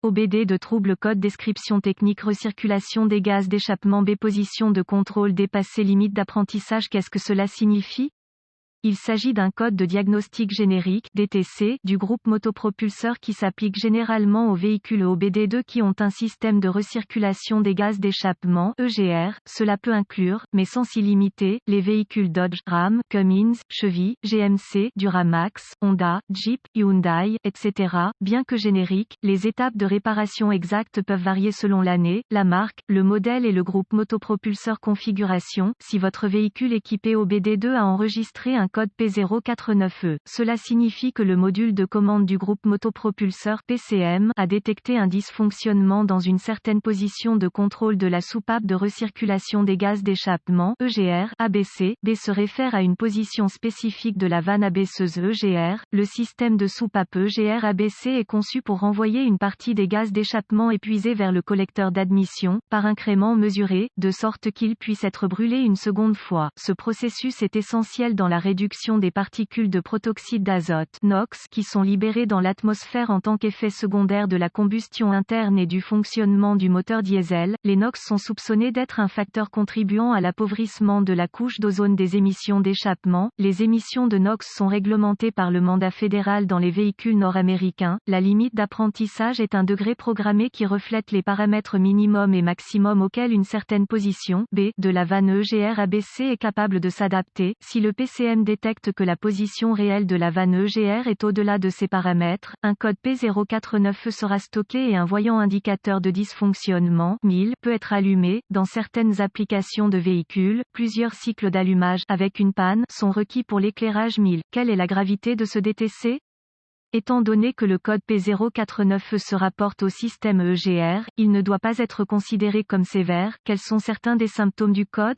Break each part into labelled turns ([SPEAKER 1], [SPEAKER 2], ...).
[SPEAKER 1] OBD de trouble code description technique recirculation des gaz d'échappement B position de contrôle dépassée limite d'apprentissage. Qu'est-ce que cela signifie? Il s'agit d'un code de diagnostic générique (DTC) du groupe motopropulseur qui s'applique généralement aux véhicules OBD2 qui ont un système de recirculation des gaz d'échappement (EGR). Cela peut inclure, mais sans s'y limiter, les véhicules Dodge, Ram, Cummins, Chevy, GMC, Duramax, Honda, Jeep, Hyundai, etc. Bien que génériques, les étapes de réparation exactes peuvent varier selon l'année, la marque, le modèle et le groupe motopropulseur configuration. Si votre véhicule équipé OBD2 a enregistré un code P049E, cela signifie que le module de commande du groupe motopropulseur PCM a détecté un dysfonctionnement dans une certaine position de contrôle de la soupape de recirculation des gaz d'échappement EGR ABC. B se réfère à une position spécifique de la vanne abaisseuse EGR. Le système de soupape EGR ABC est conçu pour renvoyer une partie des gaz d'échappement épuisés vers le collecteur d'admission, par incrément mesuré, de sorte qu'il puisse être brûlé une seconde fois. Ce processus est essentiel dans la réduction des particules de protoxyde d'azote (NOx) qui sont libérées dans l'atmosphère en tant qu'effet secondaire de la combustion interne et du fonctionnement du moteur diesel. Les NOx sont soupçonnés d'être un facteur contribuant à l'appauvrissement de la couche d'ozone des émissions d'échappement. Les émissions de NOx sont réglementées par le mandat fédéral dans les véhicules nord-américains. La limite d'apprentissage est un degré programmé qui reflète les paramètres minimum et maximum auxquels une certaine position B de la vanne EGR ABC est capable de s'adapter. Si le PCM détecte que la position réelle de la vanne EGR est au-delà de ces paramètres, un code P049E sera stocké et un voyant indicateur de dysfonctionnement 1000 peut être allumé. Dans certaines applications de véhicules, plusieurs cycles d'allumage avec une panne sont requis pour l'éclairage 1000. Quelle est la gravité de ce DTC? Étant donné que le code P049E se rapporte au système EGR, il ne doit pas être considéré comme sévère. Quels sont certains des symptômes du code?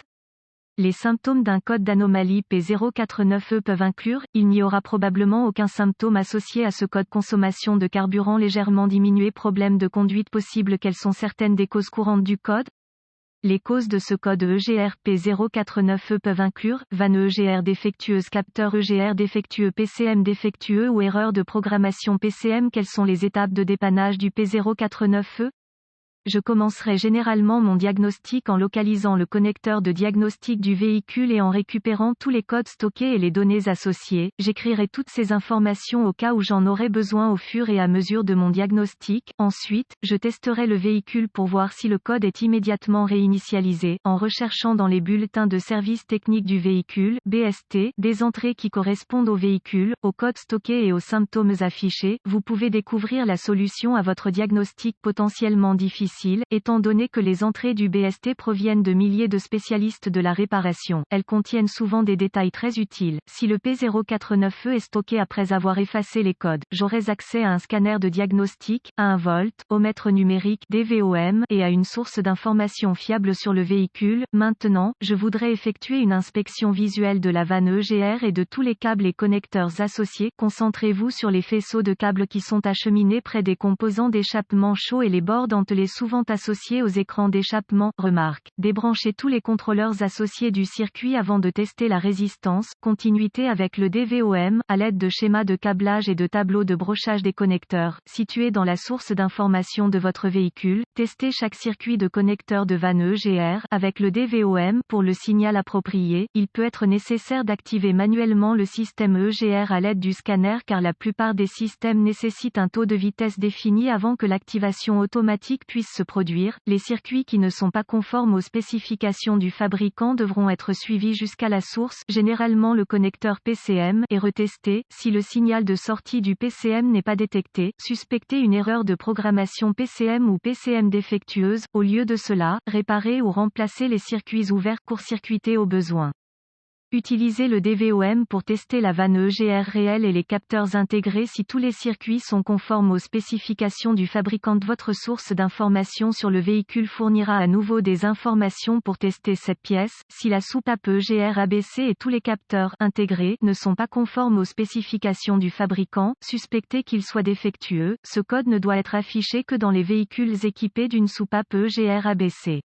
[SPEAKER 1] Les symptômes d'un code d'anomalie P049E peuvent inclure, il n'y aura probablement aucun symptôme associé à ce code consommation de carburant légèrement diminué problème de conduite possible. Quelles sont certaines des causes courantes du code? Les causes de ce code EGR P049E peuvent inclure, vanne EGR défectueuse capteur EGR défectueux PCM défectueux ou erreur de programmation PCM. Quelles sont les étapes de dépannage du P049E? Je commencerai généralement mon diagnostic en localisant le connecteur de diagnostic du véhicule et en récupérant tous les codes stockés et les données associées. J'écrirai toutes ces informations au cas où j'en aurai besoin au fur et à mesure de mon diagnostic. Ensuite, je testerai le véhicule pour voir si le code est immédiatement réinitialisé, en recherchant dans les bulletins de service technique du véhicule, BST, des entrées qui correspondent au véhicule, aux codes stockés et aux symptômes affichés. Vous pouvez découvrir la solution à votre diagnostic potentiellement difficile, étant donné que les entrées du BST proviennent de milliers de spécialistes de la réparation. Elles contiennent souvent des détails très utiles. Si le P049E est stocké après avoir effacé les codes, j'aurai accès à un scanner de diagnostic, à un voltmètre numérique DVOM et à une source d'informations fiable sur le véhicule. Maintenant, je voudrais effectuer une inspection visuelle de la vanne EGR et de tous les câbles et connecteurs associés. Concentrez-vous sur les faisceaux de câbles qui sont acheminés près des composants d'échappement chaud et les bords dentelés souvent associés aux écrans d'échappement. Remarque. Débranchez tous les contrôleurs associés du circuit avant de tester la résistance, continuité avec le DVOM, à l'aide de schémas de câblage et de tableaux de brochage des connecteurs, situés dans la source d'information de votre véhicule. Testez chaque circuit de connecteur de vanne EGR, avec le DVOM, pour le signal approprié. Il peut être nécessaire d'activer manuellement le système EGR à l'aide du scanner car la plupart des systèmes nécessitent un taux de vitesse défini avant que l'activation automatique puisse se produire. Les circuits qui ne sont pas conformes aux spécifications du fabricant devront être suivis jusqu'à la source, généralement le connecteur PCM, et retestés. Si le signal de sortie du PCM n'est pas détecté, suspectez une erreur de programmation PCM ou PCM défectueuse. Au lieu de cela, réparez ou remplacez les circuits ouverts court-circuités au besoin. Utilisez le DVOM pour tester la vanne EGR réelle et les capteurs intégrés si tous les circuits sont conformes aux spécifications du fabricant. Votre source d'information sur le véhicule fournira à nouveau des informations pour tester cette pièce. Si la soupape EGR ABC et tous les capteurs intégrés ne sont pas conformes aux spécifications du fabricant, suspectez qu'ils soient défectueux. Ce code ne doit être affiché que dans les véhicules équipés d'une soupape EGR ABC.